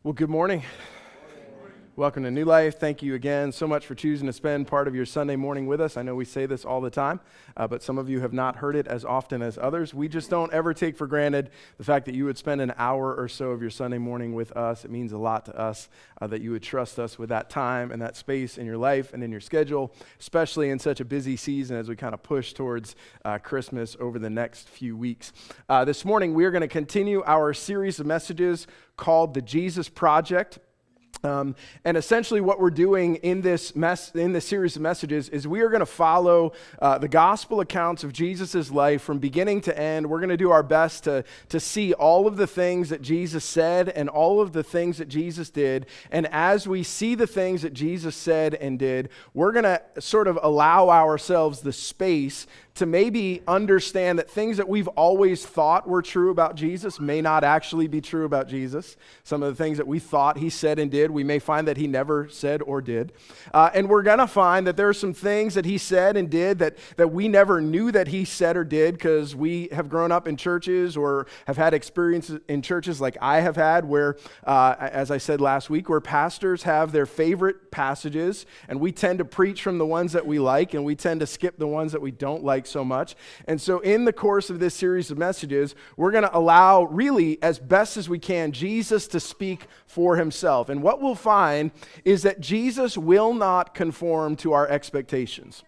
Well, good morning. Welcome to New Life. Thank you again so much for choosing to spend part of your Sunday morning with us. I know we say this all the time, but some of you have not heard it as often as others. We just don't ever take for granted the fact that you would spend an hour or so of your Sunday morning with us. It means a lot to us that you would trust us with that time and that space in your life and in your schedule, especially in such a busy season as we kind of push towards Christmas over the next few weeks. This morning, we are going to continue our series of messages called The Jesus Project. And essentially what we're doing in this series of messages is we are going to follow the gospel accounts of Jesus' life from beginning to end. We're going to do our best to see all of the things that Jesus said and all of the things that Jesus did. And as we see the things that Jesus said and did, we're going to sort of allow ourselves the space to maybe understand that things that we've always thought were true about Jesus may not actually be true about Jesus. Some of the things that we thought he said and did, we may find that he never said or did. And we're going to find that there are some things that he said and did that we never knew that he said or did because we have grown up in churches or have had experiences in churches like I have had where, as I said last week, where pastors have their favorite passages and we tend to preach from the ones that we like and we tend to skip the ones that we don't like so much. And so in the course of this series of messages, we're going to allow really as best as we can Jesus to speak for himself. And what we'll find is that Jesus will not conform to our expectations.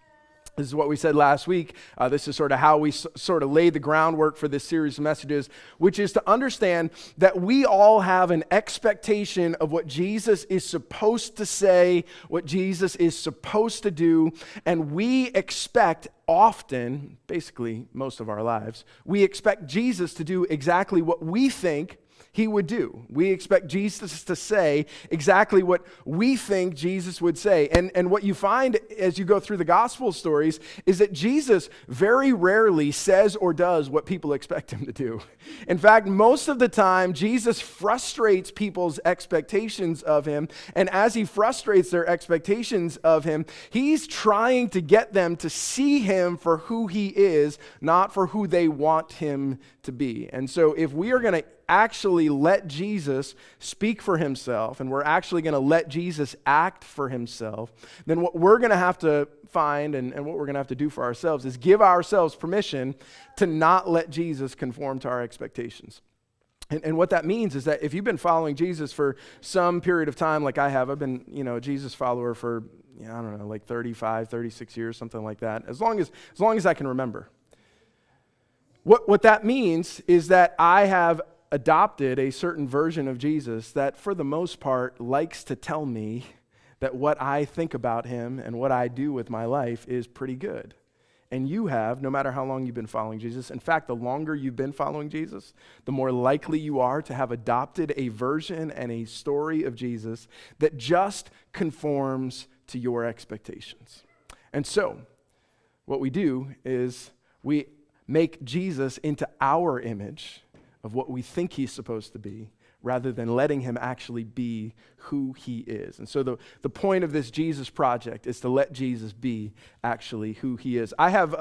This is what we said last week. This is sort of how we sort of laid the groundwork for this series of messages, which is to understand that we all have an expectation of what Jesus is supposed to say, what Jesus is supposed to do, and we expect often, basically most of our lives, we expect Jesus to do exactly what we think he would do. We expect Jesus to say exactly what we think Jesus would say. And what you find as you go through the gospel stories is that Jesus very rarely says or does what people expect him to do. In fact, most of the time, Jesus frustrates people's expectations of him. And as he frustrates their expectations of him, he's trying to get them to see him for who he is, not for who they want him to be. And so if we are going to actually let Jesus speak for himself, and we're actually going to let Jesus act for himself, then what we're going to have to find and what we're going to have to do for ourselves is give ourselves permission to not let Jesus conform to our expectations. And what that means is that if you've been following Jesus for some period of time, like I have, I've been, a Jesus follower for, I don't know, like 35, 36 years, something like that, as long as I can remember. What that means is that I have adopted a certain version of Jesus that for the most part likes to tell me that what I think about him and what I do with my life is pretty good. And you have, no matter how long you've been following Jesus. In fact, the longer you've been following Jesus, the more likely you are to have adopted a version and a story of Jesus that just conforms to your expectations. And so, what we do is we make Jesus into our image of what we think he's supposed to be, rather than letting him actually be who he is. And so the point of this Jesus project is to let Jesus be actually who he is. I have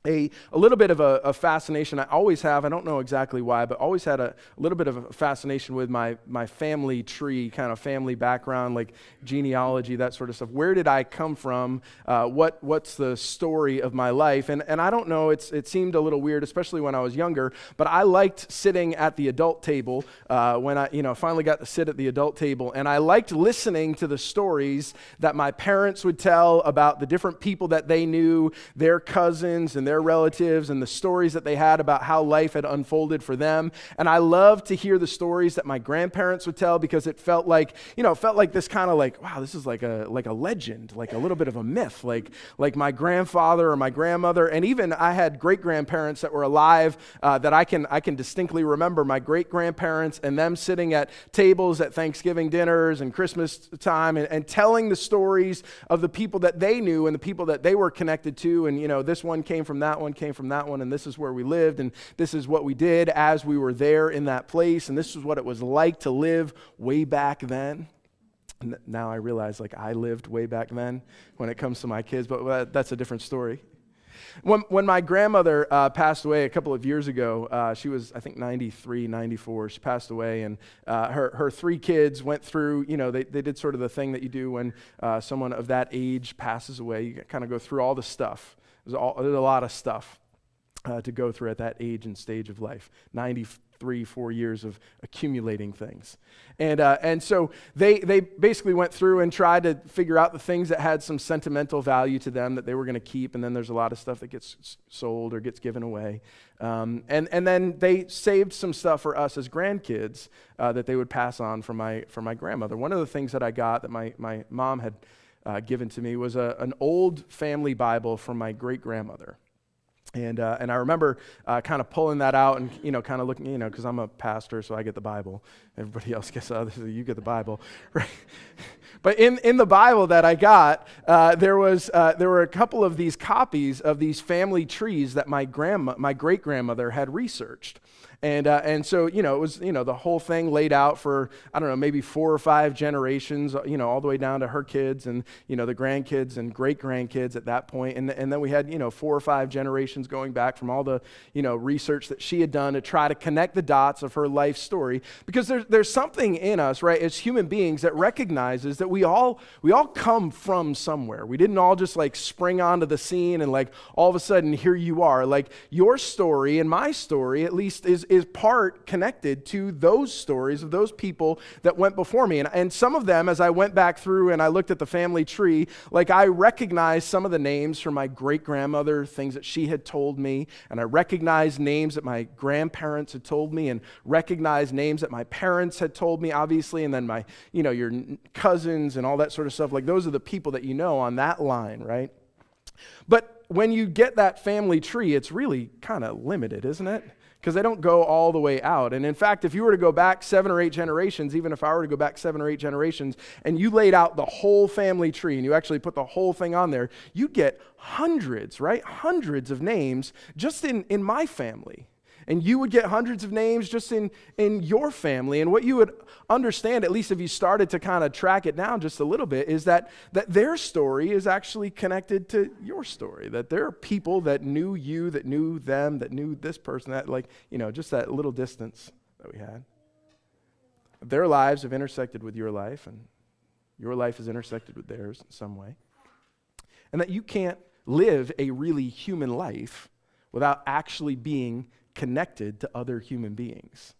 a little bit of a fascination. I always have, I don't know exactly why, but always had a little bit of a fascination with my family tree, kind of family background, like genealogy, that sort of stuff. Where did I come from? What's the story of my life? And I don't know, it seemed a little weird, especially when I was younger, but I liked sitting at the adult table when I finally got to sit at the adult table, and I liked listening to the stories that my parents would tell about the different people that they knew, their cousins and their relatives, and the stories that they had about how life had unfolded for them. And I loved to hear the stories that my grandparents would tell because it felt like this kind of like, wow, this is like a legend, like a little bit of a myth, like my grandfather or my grandmother. And even I had great-grandparents that were alive that I can distinctly remember my great-grandparents and them sitting at tables at Thanksgiving dinners and Christmas time and telling the stories of the people that they knew and the people that they were connected to. And, this one came from that one, came from that one, and this is where we lived, and this is what we did as we were there in that place, and this is what it was like to live way back then. And now I realize, I lived way back then when it comes to my kids, but that's a different story. When my grandmother passed away a couple of years ago, she was, I think, 93, 94. She passed away, and her three kids went through, they did sort of the thing that you do when someone of that age passes away. You kind of go through all the stuff. There's a lot of stuff to go through at that age and stage of life. 4 years of accumulating things. And so they basically went through and tried to figure out the things that had some sentimental value to them that they were going to keep, and then there's a lot of stuff that gets sold or gets given away. And then they saved some stuff for us as grandkids that they would pass on from my grandmother. One of the things that I got that my mom had given to me was an old family Bible from my great-grandmother. And I remember kind of pulling that out and, kind of looking, because I'm a pastor, so I get the Bible. Everybody else gets, you get the Bible, right? But in the Bible that I got, there were a couple of these copies of these family trees that my great-grandmother had researched. And so, it was, the whole thing laid out for, I don't know, maybe 4 or 5 generations, all the way down to her kids and, the grandkids and great-grandkids at that point. And then we had, 4 or 5 generations going back from all the, research that she had done to try to connect the dots of her life story. Because there's something in us, right, as human beings that recognizes that we all come from somewhere. We didn't all just like spring onto the scene and like all of a sudden here you are. Like your story and my story at least is part connected to those stories of those people that went before me. And some of them, as I went back through and I looked at the family tree, like I recognized some of the names from my great-grandmother, things that she had told me, and I recognized names that my grandparents had told me, and recognized names that my parents had told me, obviously, and then my, your cousins and all that sort of stuff. Like those are the people that on that line, right? But when you get that family tree, it's really kind of limited, isn't it? Because they don't go all the way out. And in fact, if you were to go back 7 or 8 generations, even if I were to go back 7 or 8 generations, and you laid out the whole family tree, and you actually put the whole thing on there, you'd get hundreds, right? Hundreds of names just in my family. And you would get hundreds of names just in your family. And what you would understand, at least if you started to kind of track it down just a little bit, is that their story is actually connected to your story. That there are people that knew you, that knew them, that knew this person, that just that little distance that we had. Their lives have intersected with your life, and your life has intersected with theirs in some way. And that you can't live a really human life without actually being connected to other human beings.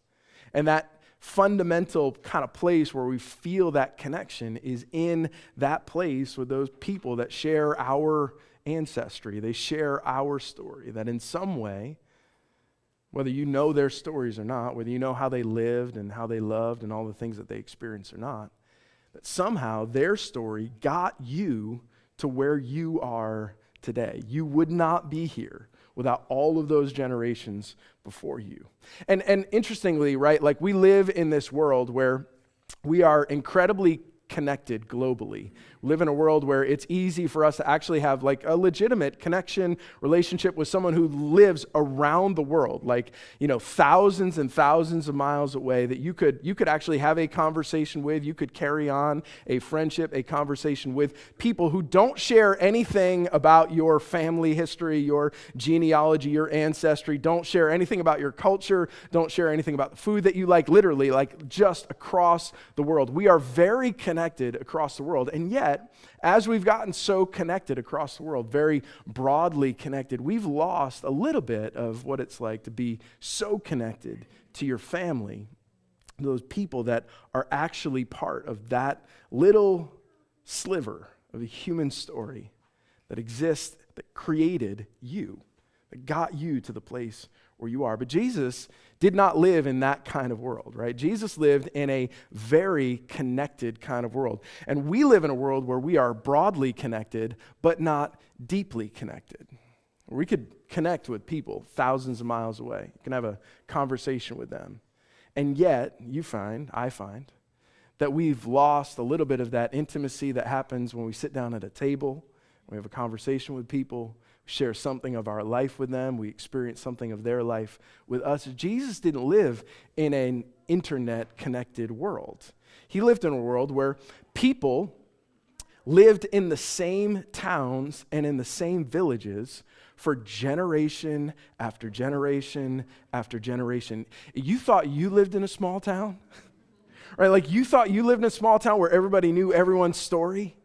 And that fundamental kind of place where we feel that connection is in that place with those people that share our ancestry. They share our story, that in some way, whether you know their stories or not, whether you know how they lived and how they loved and all the things that they experienced or not, that somehow their story got you to where you are today. You would not be here without all of those generations before you. And interestingly, right, like we live in this world where we are incredibly connected globally. We live in a world where it's easy for us to actually have like a legitimate connection, relationship with someone who lives around the world, like, thousands and thousands of miles away that you could actually have a conversation with, you could carry on a friendship, a conversation with people who don't share anything about your family history, your genealogy, your ancestry, don't share anything about your culture, don't share anything about the food that you like, literally, like just across the world. We are very connected across the world, and yet, as we've gotten so connected across the world, very broadly connected, we've lost a little bit of what it's like to be so connected to your family, those people that are actually part of that little sliver of a human story that exists, that created you, that got you to the place where you are. But Jesus did not live in that kind of world, right? Jesus lived in a very connected kind of world. And we live in a world where we are broadly connected, but not deeply connected. We could connect with people thousands of miles away. You can have a conversation with them. And yet, I find, that we've lost a little bit of that intimacy that happens when we sit down at a table, we have a conversation with people, share something of our life with them, we experience something of their life with us. Jesus didn't live in an internet-connected world. He lived in a world where people lived in the same towns and in the same villages for generation after generation after generation. You thought you lived in a small town? Right? Like you thought you lived in a small town where everybody knew everyone's story?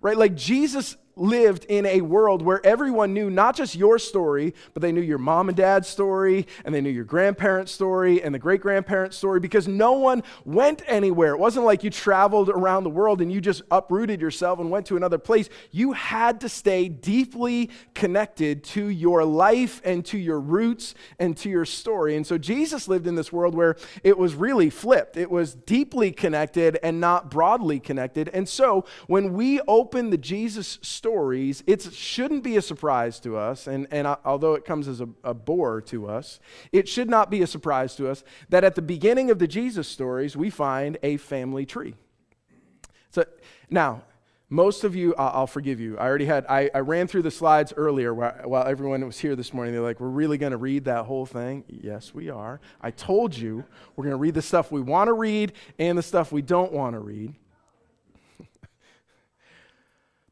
Right? Like Jesus lived in a world where everyone knew not just your story, but they knew your mom and dad's story, and they knew your grandparents' story, and the great-grandparents' story, because no one went anywhere. It wasn't like you traveled around the world and you just uprooted yourself and went to another place. You had to stay deeply connected to your life and to your roots and to your story. And so Jesus lived in this world where it was really flipped. It was deeply connected and not broadly connected. And so when we open the Jesus stories, it shouldn't be a surprise to us, and although it comes as a bore to us, it should not be a surprise to us that at the beginning of the Jesus stories, we find a family tree. So now, most of you, I'll forgive you. I ran through the slides earlier while everyone was here this morning. They're like, we're really going to read that whole thing? Yes, we are. I told you we're going to read the stuff we want to read and the stuff we don't want to read.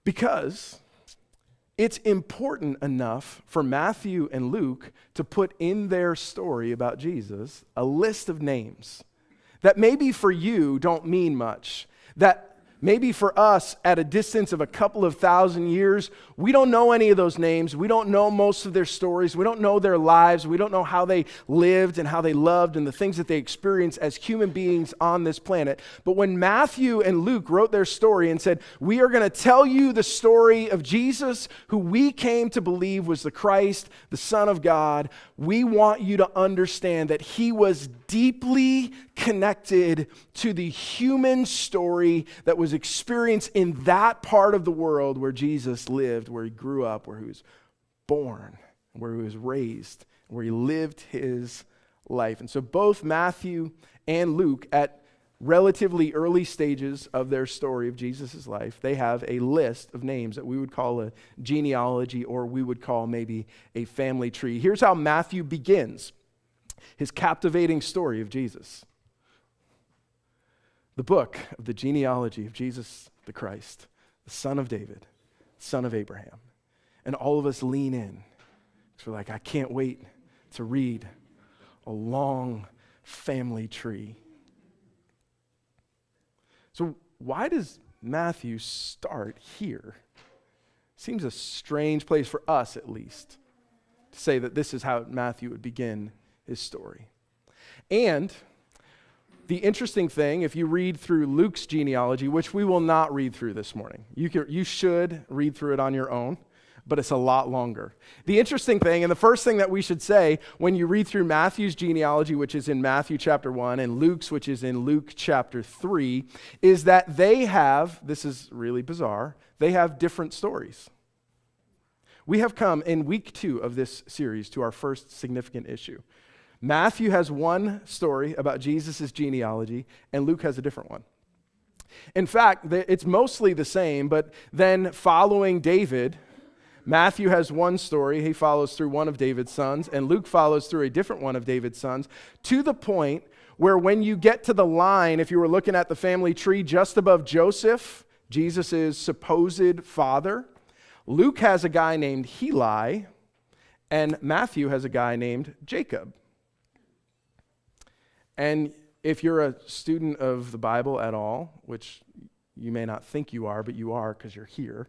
Because it's important enough for Matthew and Luke to put in their story about Jesus a list of names that maybe for you don't mean much, that maybe for us at a distance of a couple of thousand years, we don't know any of those names. We don't know most of their stories. We don't know their lives. We don't know how they lived and how they loved and the things that they experienced as human beings on this planet. But when Matthew and Luke wrote their story and said, we are going to tell you the story of Jesus, who we came to believe was the Christ, the Son of God, we want you to understand that he was deeply connected to the human story that was experienced in that part of the world where Jesus lived, where he grew up, where he was born, where he was raised, where he lived his life. And so both Matthew and Luke, at relatively early stages of their story of Jesus' life, they have a list of names that we would call a genealogy, or we would call maybe a family tree. Here's how Matthew begins his captivating story of Jesus. The book of the genealogy of Jesus the Christ, the son of David, son of Abraham. And all of us lean in. So we're like, I can't wait to read a long family tree. So why does Matthew start here? Seems a strange place for us, at least, to say that this is how Matthew would begin his story. And the interesting thing, if you read through Luke's genealogy, which we will not read through this morning, you should read through it on your own, but it's a lot longer. The interesting thing, and the first thing that we should say when you read through Matthew's genealogy, which is in Matthew chapter 1, and Luke's, which is in Luke chapter 3, is that they have, this is really bizarre, they have different stories. We have come in week 2 of this series to our first significant issue. Matthew has one story about Jesus' genealogy, and Luke has a different one. In fact, it's mostly the same, but then following David, Matthew has one story. He follows through one of David's sons, and Luke follows through a different one of David's sons, to the point where when you get to the line, if you were looking at the family tree just above Joseph, Jesus' supposed father, Luke has a guy named Heli, and Matthew has a guy named Jacob. And if you're a student of the Bible at all, which you may not think you are, but you are because you're here,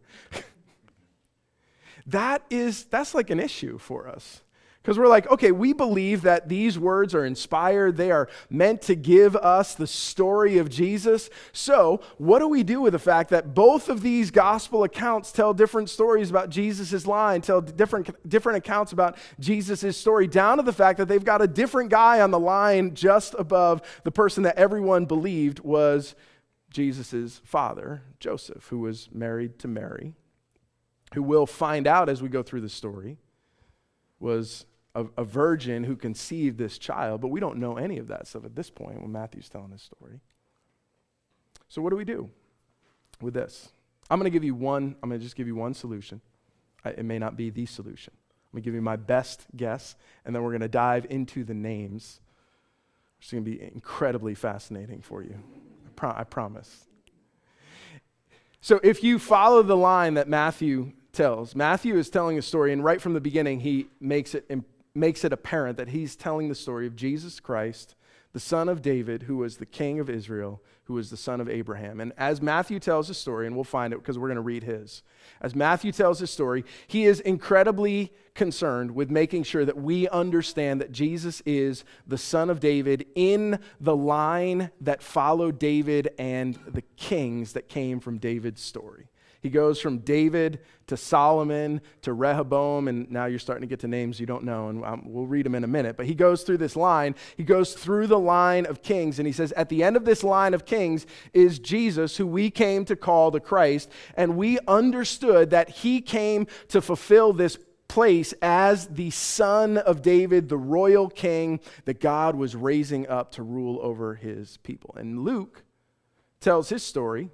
that's like an issue for us. Because we're like, okay, we believe that these words are inspired. They are meant to give us the story of Jesus. So what do we do with the fact that both of these gospel accounts tell different stories about Jesus' line, tell different accounts about Jesus' story, down to the fact that they've got a different guy on the line just above the person that everyone believed was Jesus' father, Joseph, who was married to Mary, who we'll find out as we go through the story was a virgin who conceived this child, but we don't know any of that stuff at this point when Matthew's telling his story. So what do we do with this? I'm going to just give you one solution. It may not be the solution. I'm going to give you my best guess, and then we're going to dive into the names. It's going to be incredibly fascinating for you. I promise. So if you follow the line that Matthew tells. Matthew is telling a story, and right from the beginning, he makes it apparent that he's telling the story of Jesus Christ, the son of David, who was the king of Israel, who was the son of Abraham. And as Matthew tells the story, and we'll find it because we're going to read his, as Matthew tells his story, he is incredibly concerned with making sure that we understand that Jesus is the son of David in the line that followed David and the kings that came from David's story. He goes from David to Solomon to Rehoboam, and now you're starting to get to names you don't know, and we'll read them in a minute. But he goes through this line. He goes through the line of kings, and he says, at the end of this line of kings is Jesus, who we came to call the Christ, and we understood that he came to fulfill this place as the son of David, the royal king that God was raising up to rule over his people. And Luke tells his story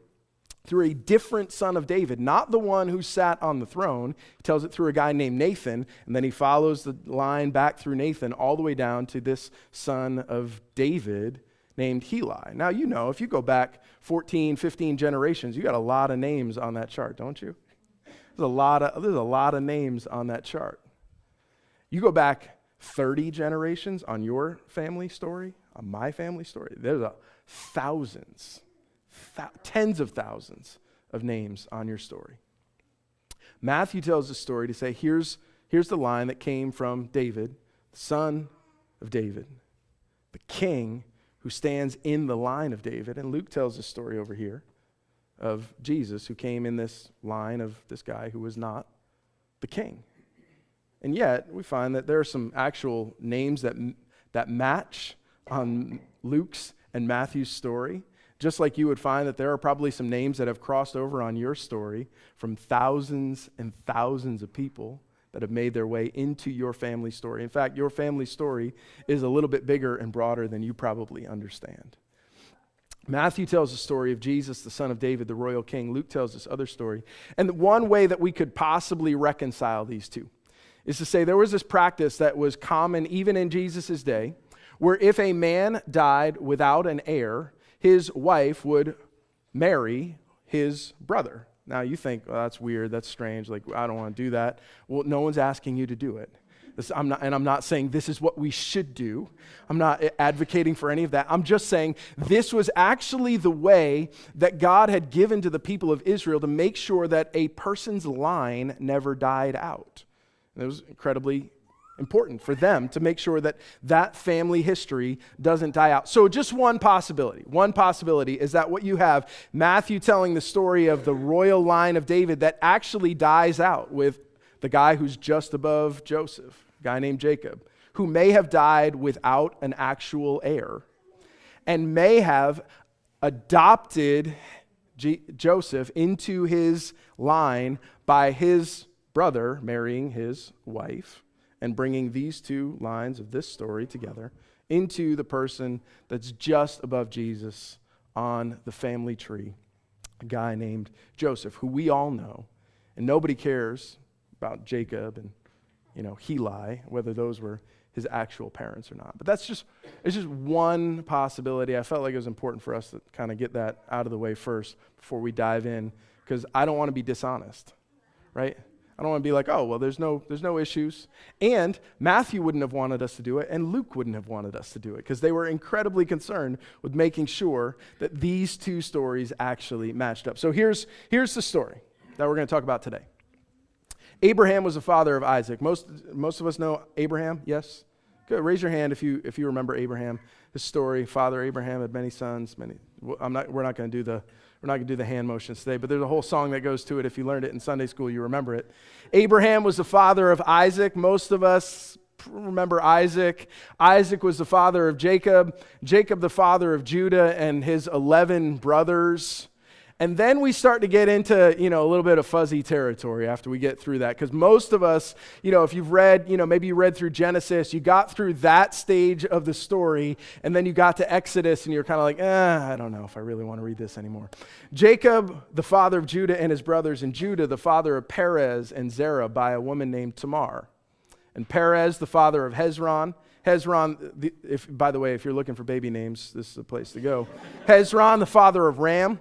through a different son of David, not the one who sat on the throne. He tells it through a guy named Nathan, and then he follows the line back through Nathan all the way down to this son of David named Heli. Now, you know, if you go back 14, 15 generations, you got a lot of names on that chart, don't you? There's a lot of names on that chart. You go back 30 generations on your family story, on my family story, there's thousands, tens of thousands of names on your story. Matthew tells the story to say, here's the line that came from David, the son of David, the king who stands in the line of David. And Luke tells the story over here of Jesus, who came in this line of this guy who was not the king. And yet, we find that there are some actual names that match on Luke's and Matthew's story. Just like you would find that there are probably some names that have crossed over on your story from thousands and thousands of people that have made their way into your family story. In fact, your family story is a little bit bigger and broader than you probably understand. Matthew tells the story of Jesus, the son of David, the royal king. Luke tells this other story. And one way that we could possibly reconcile these two is to say there was this practice that was common even in Jesus' day, where if a man died without an heir, his wife would marry his brother. Now you think, well, that's weird, that's strange, like I don't want to do that. Well, no one's asking you to do it. I'm not saying this is what we should do. I'm not advocating for any of that. I'm just saying this was actually the way that God had given to the people of Israel to make sure that a person's line never died out. And it was incredibly important for them to make sure that that family history doesn't die out. So just one possibility is that what you have, Matthew telling the story of the royal line of David that actually dies out with the guy who's just above Joseph, a guy named Jacob, who may have died without an actual heir and may have adopted Joseph into his line by his brother marrying his wife and bringing these two lines of this story together into the person that's just above Jesus on the family tree, a guy named Joseph, who we all know, and nobody cares about Jacob and, Heli, whether those were his actual parents or not. But it's just one possibility. I felt like it was important for us to kind of get that out of the way first before we dive in, because I don't want to be dishonest, right? I don't want to be like, oh, well, there's no issues. And Matthew wouldn't have wanted us to do it, and Luke wouldn't have wanted us to do it, because they were incredibly concerned with making sure that these two stories actually matched up. So here's the story that we're going to talk about today. Abraham was the father of Isaac. Most of us know Abraham, yes? Good. Raise your hand if you remember Abraham. His story, Father Abraham had many sons. We're not going to do the hand motions today, but there's a whole song that goes to it. If you learned it in Sunday school, you remember it. Abraham was the father of Isaac. Most of us remember Isaac. Isaac was the father of Jacob. Jacob the father of Judah and his 11 brothers. And then we start to get into, a little bit of fuzzy territory after we get through that. Because most of us, if you've read, maybe you read through Genesis, you got through that stage of the story, and then you got to Exodus, and you're kind of like, I don't know if I really want to read this anymore. Jacob, the father of Judah and his brothers, and Judah, the father of Perez and Zerah by a woman named Tamar. And Perez, the father of Hezron. Hezron, by the way, if you're looking for baby names, this is the place to go. Hezron, the father of Ram.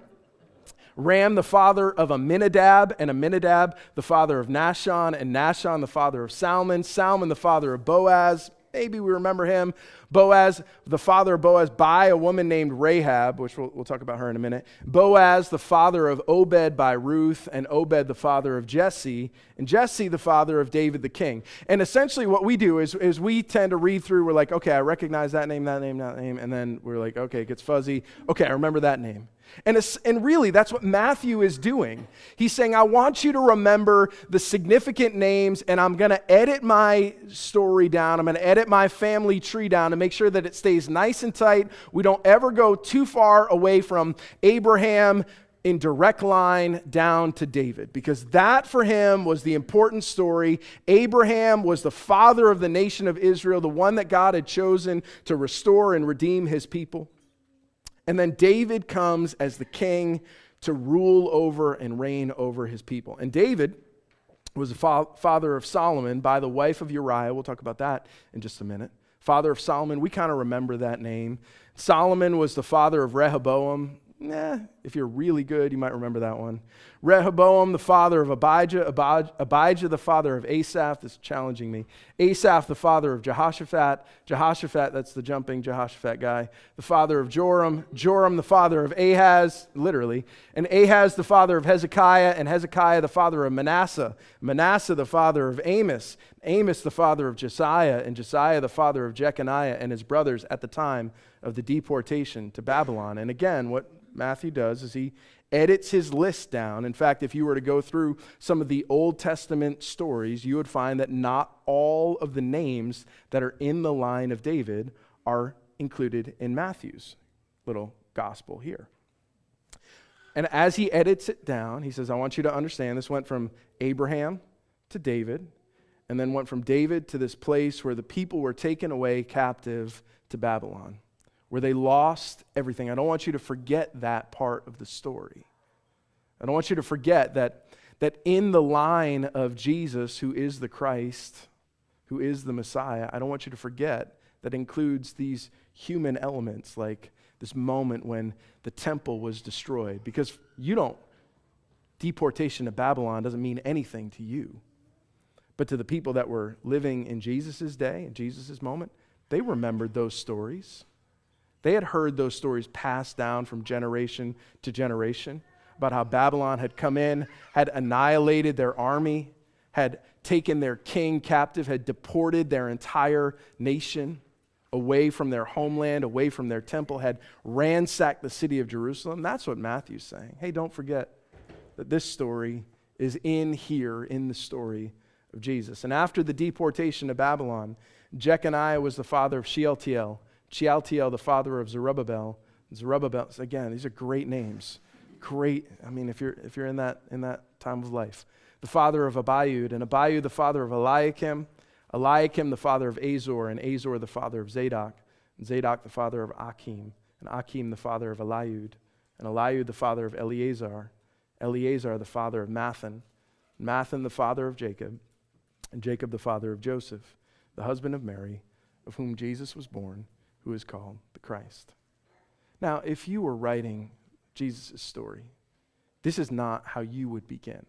Ram the father of Amminadab, and Amminadab the father of Nahshon, and Nahshon the father of Salmon, Salmon the father of Boaz. Maybe we remember him. Boaz, the father of Boaz, by a woman named Rahab, which we'll talk about her in a minute. Boaz, the father of Obed by Ruth, and Obed, the father of Jesse, and Jesse, the father of David the king. And essentially what we do is we tend to read through, we're like, okay, I recognize that name, and then we're like, okay, it gets fuzzy. Okay, I remember that name. And really, that's what Matthew is doing. He's saying, I want you to remember the significant names, and I'm going to edit my story down. I'm going to edit my family tree down to make sure that it stays nice and tight. We don't ever go too far away from Abraham in direct line down to David, because that for him was the important story. Abraham was the father of the nation of Israel, the one that God had chosen to restore and redeem his people. And then David comes as the king to rule over and reign over his people. And David was the father of Solomon by the wife of Uriah. We'll talk about that in just a minute. Father of Solomon, we kind of remember that name. Solomon was the father of Rehoboam. If you're really good, you might remember that one. Rehoboam, the father of Abijah. Abijah, the father of Asaph. This is challenging me. Asaph, the father of Jehoshaphat. Jehoshaphat, that's the jumping Jehoshaphat guy. The father of Joram. Joram, the father of Ahaz, literally. And Ahaz, the father of Hezekiah. And Hezekiah, the father of Manasseh. Manasseh, the father of Amos. Amos, the father of Josiah. And Josiah, the father of Jeconiah and his brothers at the time of the deportation to Babylon. And again, what Matthew does is he edits his list down. In fact, if you were to go through some of the Old Testament stories, you would find that not all of the names that are in the line of David are included in Matthew's little gospel here. And as he edits it down, he says, I want you to understand this went from Abraham to David, and then went from David to this place where the people were taken away captive to Babylon, where they lost everything. I don't want you to forget that part of the story. I don't want you to forget that in the line of Jesus, who is the Christ, who is the Messiah, I don't want you to forget that includes these human elements, like this moment when the temple was destroyed. Because deportation to Babylon doesn't mean anything to you. But to the people that were living in Jesus' day, in Jesus' moment, they remembered those stories. They had heard those stories passed down from generation to generation about how Babylon had come in, had annihilated their army, had taken their king captive, had deported their entire nation away from their homeland, away from their temple, had ransacked the city of Jerusalem. That's what Matthew's saying. Hey, don't forget that this story is in here, in the story of Jesus. And after the deportation to Babylon, Jeconiah was the father of Shealtiel. Shealtiel, the father of Zerubbabel. Zerubbabel, again, these are great names. Great, if you're in that time of life. The father of Abiud, and Abiud the father of Eliakim. Eliakim the father of Azor, and Azor the father of Zadok. And Zadok the father of Achim, and Achim the father of Eliud. And Eliud the father of Eleazar. Eleazar the father of Mathan. Mathan the father of Jacob. And Jacob the father of Joseph, the husband of Mary, of whom Jesus was born, who is called the Christ. Now, if you were writing Jesus' story, this is not how you would begin.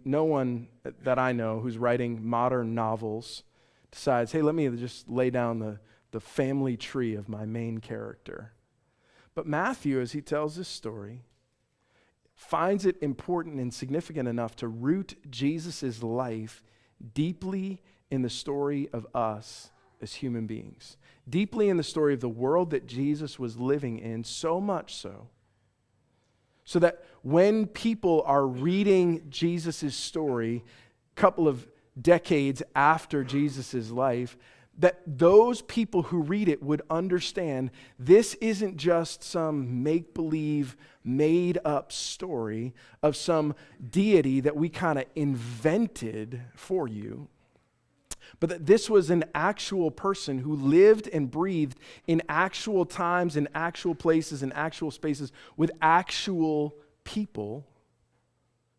No one that I know who's writing modern novels decides, hey, let me just lay down the family tree of my main character. But Matthew, as he tells this story, finds it important and significant enough to root Jesus' life deeply in the story of us as human beings, deeply in the story of the world that Jesus was living in, so much so that when people are reading Jesus' story a couple of decades after Jesus' life, that those people who read it would understand this isn't just some make-believe, made-up story of some deity that we kind of invented for you, but that this was an actual person who lived and breathed in actual times, in actual places, in actual spaces, with actual people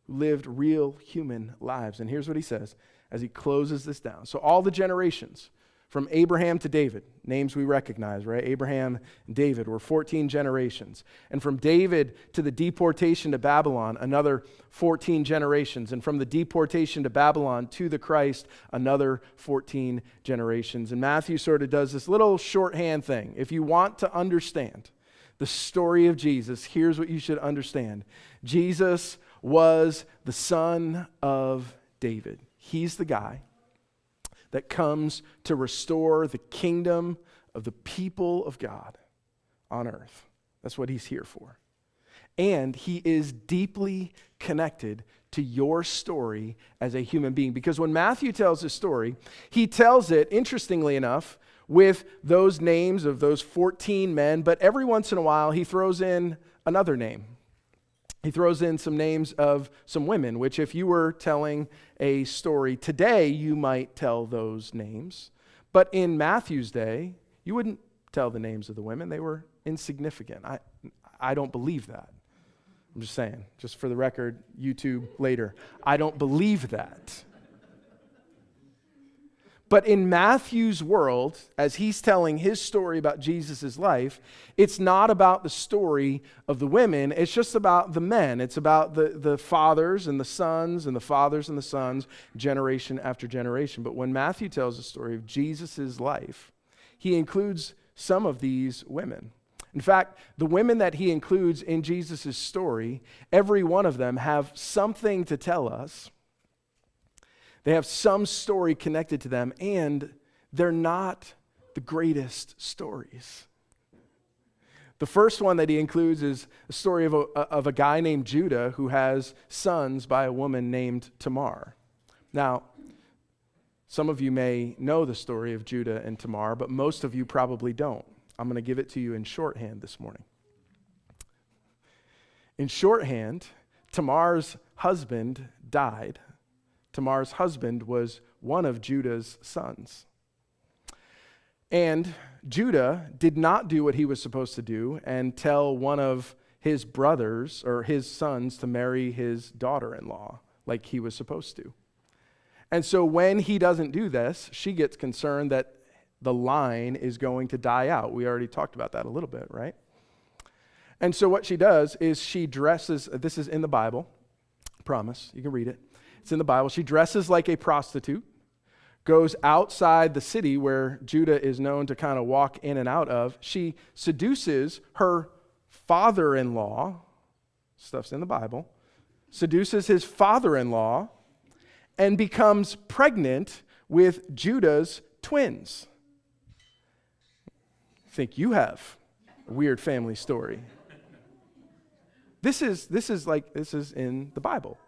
who lived real human lives. And here's what he says as he closes this down. So all the generations From Abraham to David, names we recognize, right? Abraham and David were 14 generations. And from David to the deportation to Babylon, another 14 generations. And from the deportation to Babylon to the Christ, another 14 generations. And Matthew sort of does this little shorthand thing. If you want to understand the story of Jesus, here's what you should understand. Jesus was the son of David. He's the guy that comes to restore the kingdom of the people of God on earth. That's what he's here for. And he is deeply connected to your story as a human being. Because when Matthew tells his story, he tells it, interestingly enough, with those names of those 14 men, but every once in a while he throws in another name. He throws in some names of some women, which if you were telling a story today, you might tell those names. But in Matthew's day, you wouldn't tell the names of the women. They were insignificant. I don't believe that. I'm just saying, just for the record, YouTube later. I don't believe that. But in Matthew's world, as he's telling his story about Jesus' life, it's not about the story of the women, it's just about the men. It's about the fathers and the sons and the fathers and the sons, generation after generation. But when Matthew tells the story of Jesus' life, he includes some of these women. In fact, the women that he includes in Jesus' story, every one of them have something to tell us. They have some story connected to them, and they're not the greatest stories. The first one that he includes is a story of a guy named Judah who has sons by a woman named Tamar. Now, some of you may know the story of Judah and Tamar, but most of you probably don't. I'm going to give it to you in shorthand this morning. In shorthand, Tamar's husband died. Tamar's husband was one of Judah's sons. And Judah did not do what he was supposed to do and tell one of his brothers or his sons to marry his daughter-in-law like he was supposed to. And so when he doesn't do this, she gets concerned that the line is going to die out. We already talked about that a little bit, right? And so what she does is she dresses, this is in the Bible, I promise, you can read it. It's in the Bible. She dresses like a prostitute, goes outside the city where Judah is known to kind of walk in and out of. She seduces her father-in-law, stuff's in the Bible, seduces his father-in-law, and becomes pregnant with Judah's twins. I think you have a weird family story. This is in the Bible.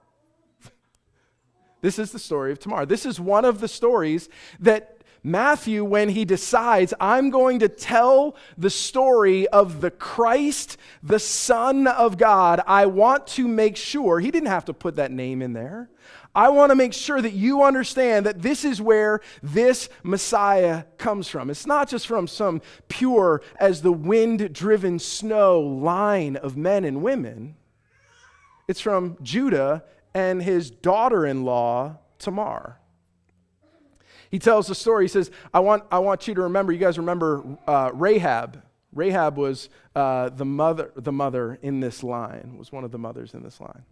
This is the story of Tamar. This is one of the stories that Matthew, when he decides, I'm going to tell the story of the Christ, the Son of God, I want to make sure, he didn't have to put that name in there. I want to make sure that you understand that this is where this Messiah comes from. It's not just from some pure as the wind-driven snow line of men and women. It's from Judah and his daughter-in-law, Tamar. He tells the story. He says, I want you to remember, you guys remember Rahab. Rahab was the mother in this line, was one of the mothers in this line.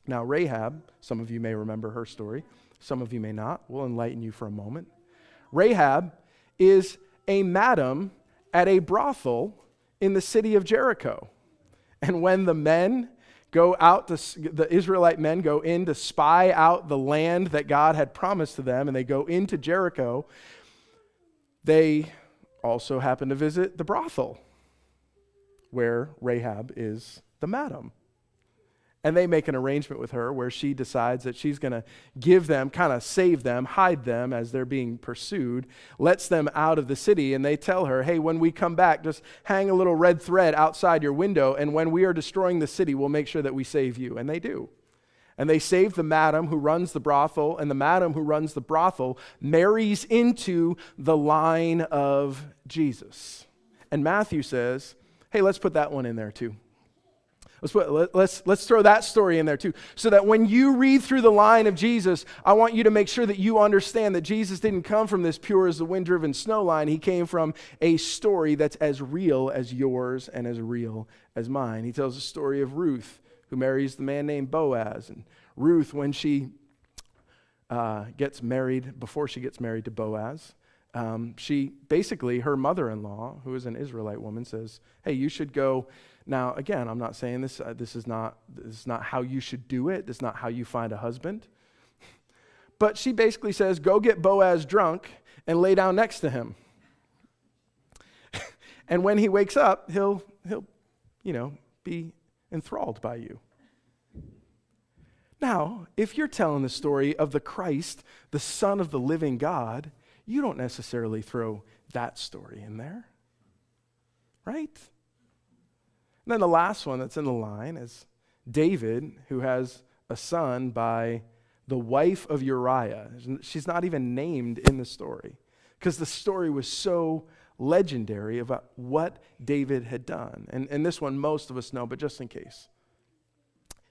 Now Rahab, some of you may remember her story, some of you may not. We'll enlighten you for a moment. Rahab is a madam at a brothel in the city of Jericho. And when the Israelite men go in to spy out the land that God had promised to them, and they go into Jericho, they also happen to visit the brothel where Rahab is the madam. And they make an arrangement with her where she decides that she's going to give them, kind of save them, hide them as they're being pursued, lets them out of the city, and they tell her, hey, when we come back, just hang a little red thread outside your window, and when we are destroying the city, we'll make sure that we save you. And they do. And they save the madam who runs the brothel, and the madam who runs the brothel marries into the line of Jesus. And Matthew says, hey, let's put that one in there too. Let's throw that story in there too. So that when you read through the line of Jesus, I want you to make sure that you understand that Jesus didn't come from this pure as the wind-driven snow line. He came from a story that's as real as yours and as real as mine. He tells the story of Ruth, who marries the man named Boaz. And Ruth, when she gets married, before she gets married to Boaz, she basically, her mother-in-law, who is an Israelite woman, says, hey, you should go. Now, again, I'm not saying this. This is not how you should do it. This is not how you find a husband. But she basically says, go get Boaz drunk and lay down next to him. And when he wakes up, he'll be enthralled by you. Now, if you're telling the story of the Christ, the Son of the living God, you don't necessarily throw that story in there, right? And then the last one that's in the line is David, who has a son by the wife of Uriah. She's not even named in the story because the story was so legendary about what David had done. And this one most of us know, but just in case.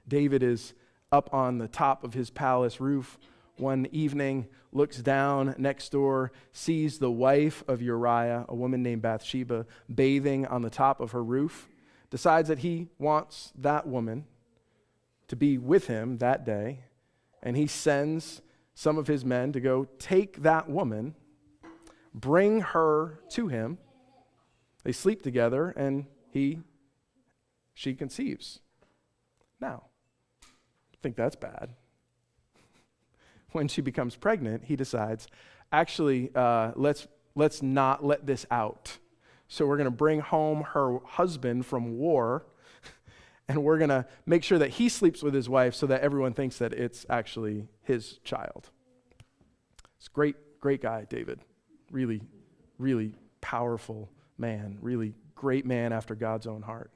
David is up on the top of his palace roof one evening, looks down next door, sees the wife of Uriah, a woman named Bathsheba, bathing on the top of her roof, decides that he wants that woman to be with him that day, and he sends some of his men to go take that woman, bring her to him. They sleep together, and she conceives. Now, I think that's bad. When she becomes pregnant, he decides, actually, let's not let this out. So we're going to bring home her husband from war, and we're going to make sure that he sleeps with his wife so that everyone thinks that it's actually his child. It's a great guy, David. Really, really powerful man. Really great man after God's own heart.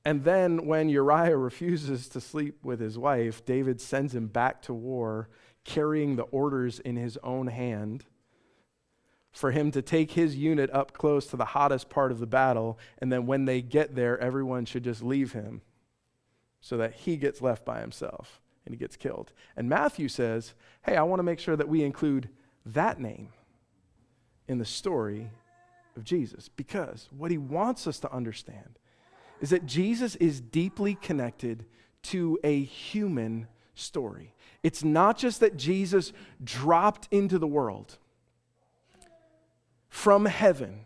And then when Uriah refuses to sleep with his wife, David sends him back to war, carrying the orders in his own hand for him to take his unit up close to the hottest part of the battle, and then when they get there, everyone should just leave him so that he gets left by himself and he gets killed. And Matthew says, hey, I want to make sure that we include that name in the story of Jesus, because what he wants us to understand is that Jesus is deeply connected to a human story. It's not just that Jesus dropped into the world from heaven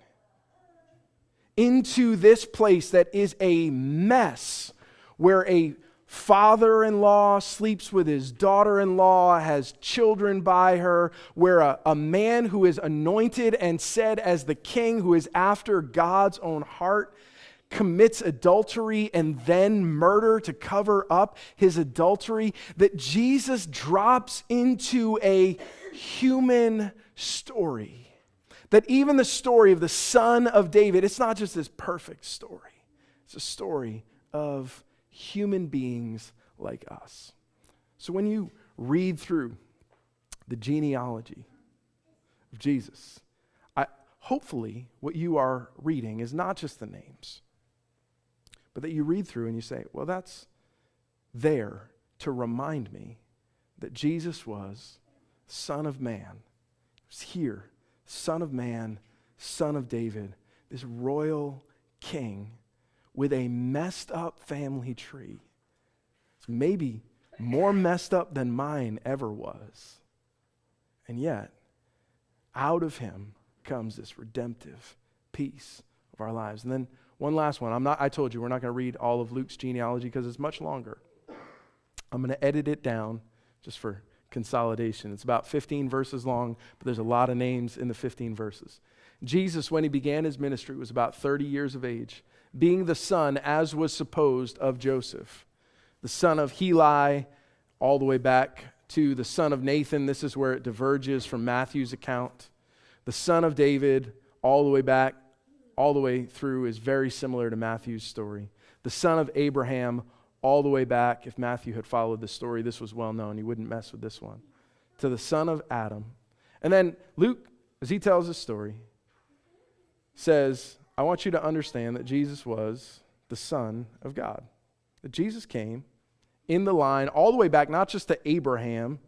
into this place that is a mess, where a father-in-law sleeps with his daughter-in-law, has children by her, where a man who is anointed and said as the king, who is after God's own heart, commits adultery and then murder to cover up his adultery, that Jesus drops into a human story. That even the story of the son of David, it's not just this perfect story. It's a story of human beings like us. So when you read through the genealogy of Jesus, hopefully what you are reading is not just the names, but that you read through and you say, well, that's there to remind me that Jesus was Son of Man. He was here, Son of Man, Son of David, this royal king with a messed up family tree. It's maybe more messed up than mine ever was. And yet, out of him comes this redemptive piece of our lives. And then one last one. I told you we're not going to read all of Luke's genealogy because it's much longer. I'm going to edit it down just for consolidation. It's about 15 verses long, but there's a lot of names in the 15 verses. Jesus, when he began his ministry, was about 30 years of age, being the son, as was supposed, of Joseph, the son of Heli, all the way back to the son of Nathan. This is where it diverges from Matthew's account. The son of David, all the way back, all the way through, is very similar to Matthew's story. The son of Abraham, all the way back, if Matthew had followed the story, this was well known. He wouldn't mess with this one. To the son of Adam. And then Luke, as he tells his story, says, I want you to understand that Jesus was the Son of God. That Jesus came in the line all the way back, not just to Abraham,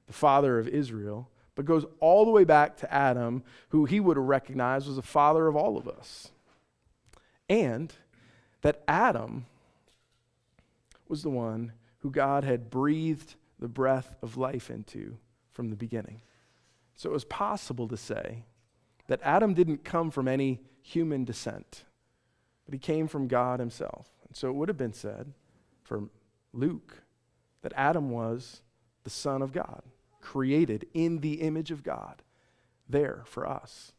the father of Israel, but goes all the way back to Adam, who he would have recognized was the father of all of us. And that Adam was the one who God had breathed the breath of life into from the beginning. So it was possible to say that Adam didn't come from any human descent, but he came from God himself. And so it would have been said for Luke that Adam was the Son of God, created in the image of God, there for us.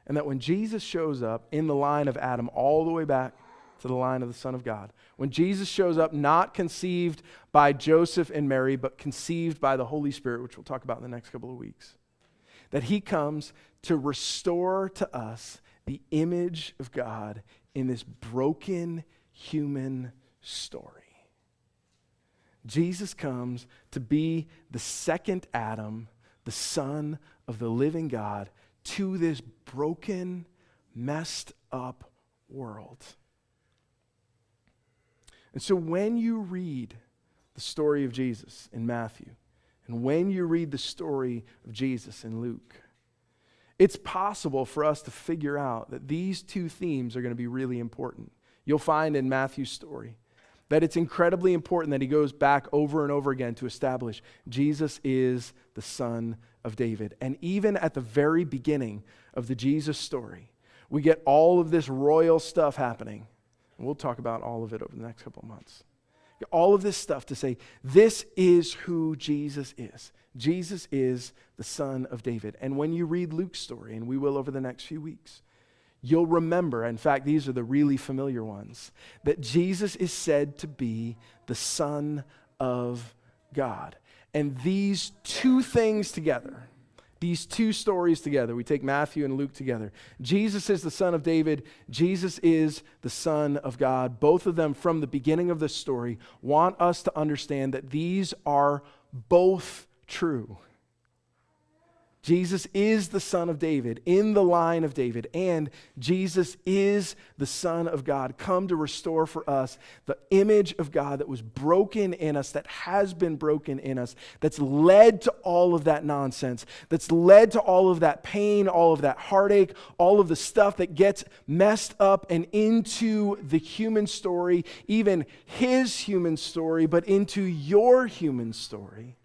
And that when Jesus shows up in the line of Adam all the way back to the line of the Son of God, when Jesus shows up not conceived by Joseph and Mary, but conceived by the Holy Spirit, which we'll talk about in the next couple of weeks, that he comes to restore to us the image of God in this broken human story. Jesus comes to be the second Adam, the Son of the living God, to this broken, messed up world. And so when you read the story of Jesus in Matthew, and when you read the story of Jesus in Luke, it's possible for us to figure out that these two themes are going to be really important. You'll find in Matthew's story that it's incredibly important that he goes back over and over again to establish Jesus is the Son of David. And even at the very beginning of the Jesus story, we get all of this royal stuff happening. And we'll talk about all of it over the next couple of months. All of this stuff to say, this is who Jesus is. Jesus is the Son of David. And when you read Luke's story, and we will over the next few weeks, you'll remember, in fact, these are the really familiar ones, that Jesus is said to be the Son of God. And these two things together, these two stories together, we take Matthew and Luke together. Jesus is the Son of David. Jesus is the Son of God. Both of them, from the beginning of the story, want us to understand that these are both true. Jesus is the Son of David, in the line of David, and Jesus is the Son of God, come to restore for us the image of God that was broken in us, that has been broken in us, that's led to all of that nonsense, that's led to all of that pain, all of that heartache, all of the stuff that gets messed up and into the human story, even his human story, but into your human story.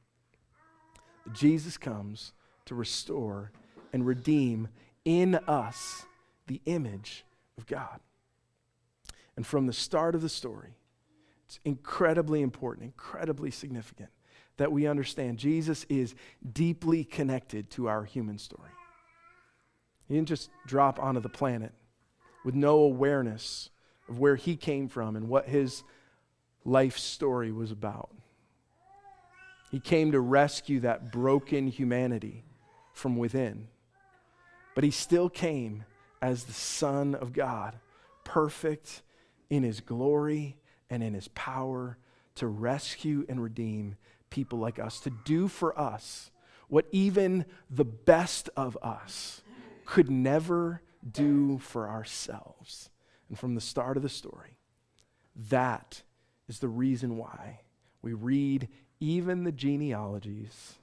Jesus comes to restore and redeem in us the image of God. And from the start of the story, it's incredibly important, incredibly significant that we understand Jesus is deeply connected to our human story. He didn't just drop onto the planet with no awareness of where he came from and what his life story was about. He came to rescue that broken humanity from within. But he still came as the Son of God, perfect in his glory and in his power to rescue and redeem people like us, to do for us what even the best of us could never do for ourselves. And from the start of the story, that is the reason why we read even the genealogies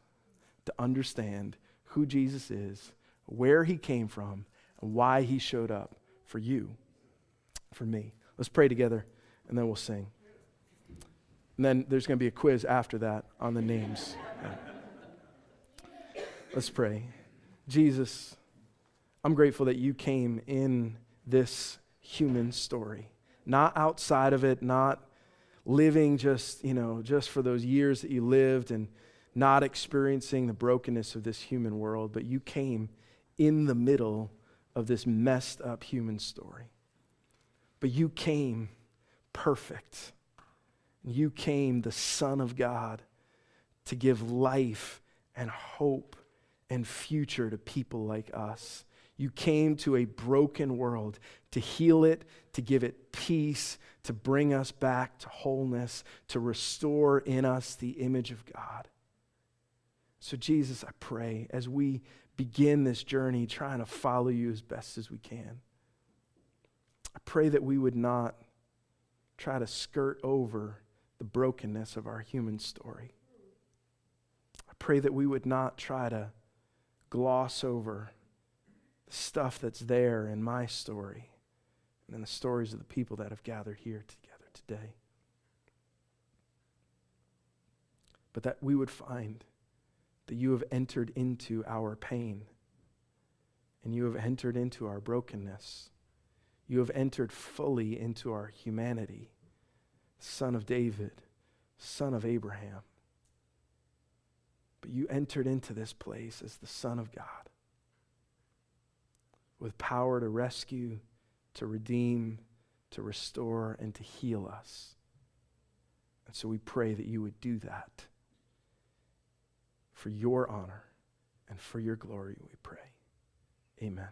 to understand who Jesus is, where he came from, and why he showed up for you, for me. Let's pray together, and then we'll sing. And then there's going to be a quiz after that on the names. Let's pray. Jesus, I'm grateful that you came in this human story, not outside of it, not living just for those years that you lived and not experiencing the brokenness of this human world, but you came in the middle of this messed up human story. But you came perfect. You came the Son of God to give life and hope and future to people like us. You came to a broken world to heal it, to give it peace, to bring us back to wholeness, to restore in us the image of God. So Jesus, I pray, as we begin this journey trying to follow you as best as we can, I pray that we would not try to skirt over the brokenness of our human story. I pray that we would not try to gloss over the stuff that's there in my story and in the stories of the people that have gathered here together today. But that we would find that you have entered into our pain and you have entered into our brokenness. You have entered fully into our humanity. Son of David, son of Abraham. But you entered into this place as the Son of God with power to rescue, to redeem, to restore, and to heal us. And so we pray that you would do that for your honor and for your glory, we pray. Amen.